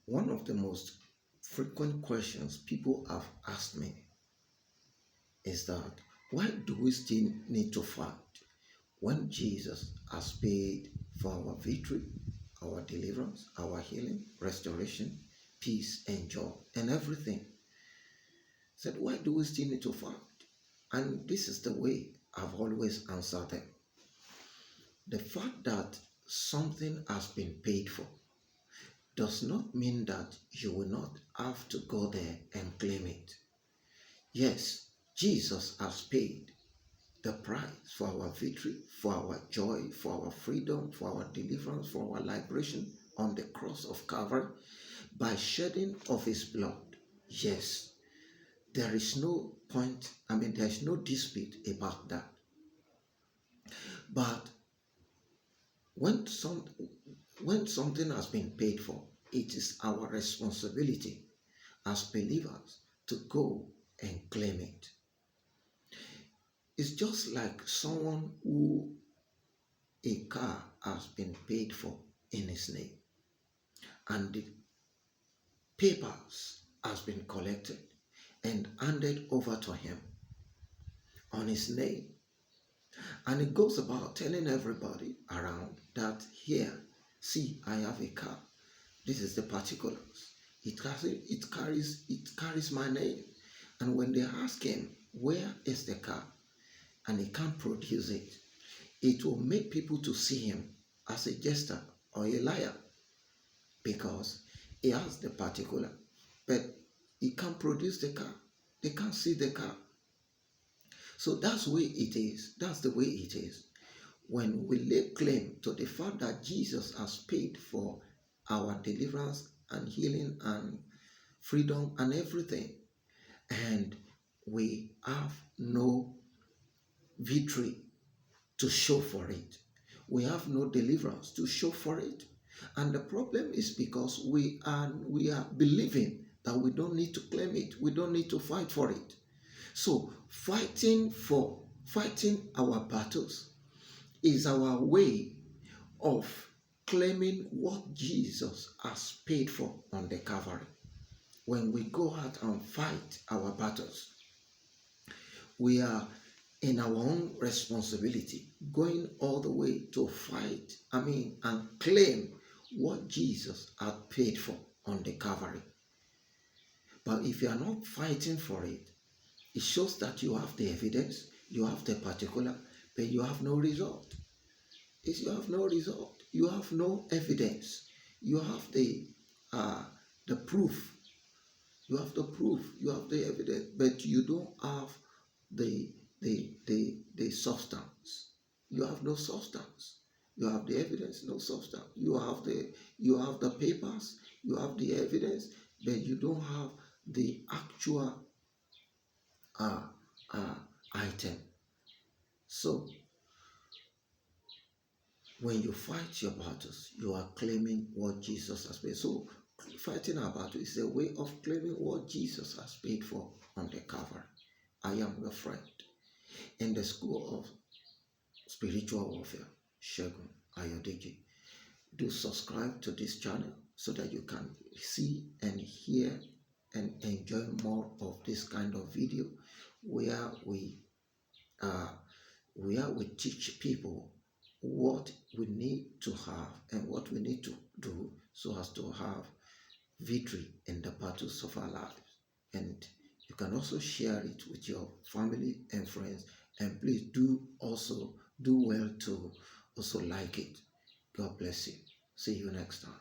One of the most frequent questions people have asked me is that why do we still need to fight when Jesus has paid for our victory, our deliverance, our healing, restoration, peace, and joy, and everything? Said, why do we still need to fight? And this is the way I've always answered them. The fact that something has been paid for does not mean that you will not have to go there and claim it. Yes, Jesus has paid the price for our victory, for our joy, for our freedom, for our deliverance, for our liberation on the cross of Calvary by shedding of his blood. Yes, there is no point, there's no dispute about that. But when something has been paid for, it is our responsibility as believers to go and claim it. It's just like someone who a car has been paid for in his name and the papers has been collected and handed over to him on his name. And he goes about telling everybody around that, here, see, I have a car. This is the particulars. It carries my name. And when they ask him, where is the car? And he can't produce it, it will make people to see him as a jester or a liar because he has the particular, but he can't produce the car. They can't see the car. So that's the way it is. That's the way it is. When we lay claim to the fact that Jesus has paid for our deliverance and healing and freedom and everything, and we have no victory to show for it, we have no deliverance to show for it, and the problem is because we are believing that we don't need to claim it, we don't need to fight for it. So fighting our battles is our way of claiming what Jesus has paid for on the Calvary. When we go out and fight our battles, we are in our own responsibility going all the way to fight, and claim what Jesus had paid for on the Calvary. But if you are not fighting for it, it shows that you have the evidence, you have the particular, but you have no result. You have no result. You have no evidence. You have the proof. You have the proof. You have the evidence, but you don't have the substance. You have no substance. You have the evidence, no substance. You have the papers. You have the evidence, but you don't have the actual item. So when you fight your battles, you are claiming what Jesus has paid. So fighting our battle is a way of claiming what Jesus has paid for on the Calvary. I am your friend in the school of spiritual warfare, Segun, Ayodeji. Do subscribe to this channel so that you can see and hear and enjoy more of this kind of video where we teach people what we need to have and what we need to do so as to have victory in the battles of our lives. And you can also share it with your family and friends, and please do well to also like it. God bless you. See you next time.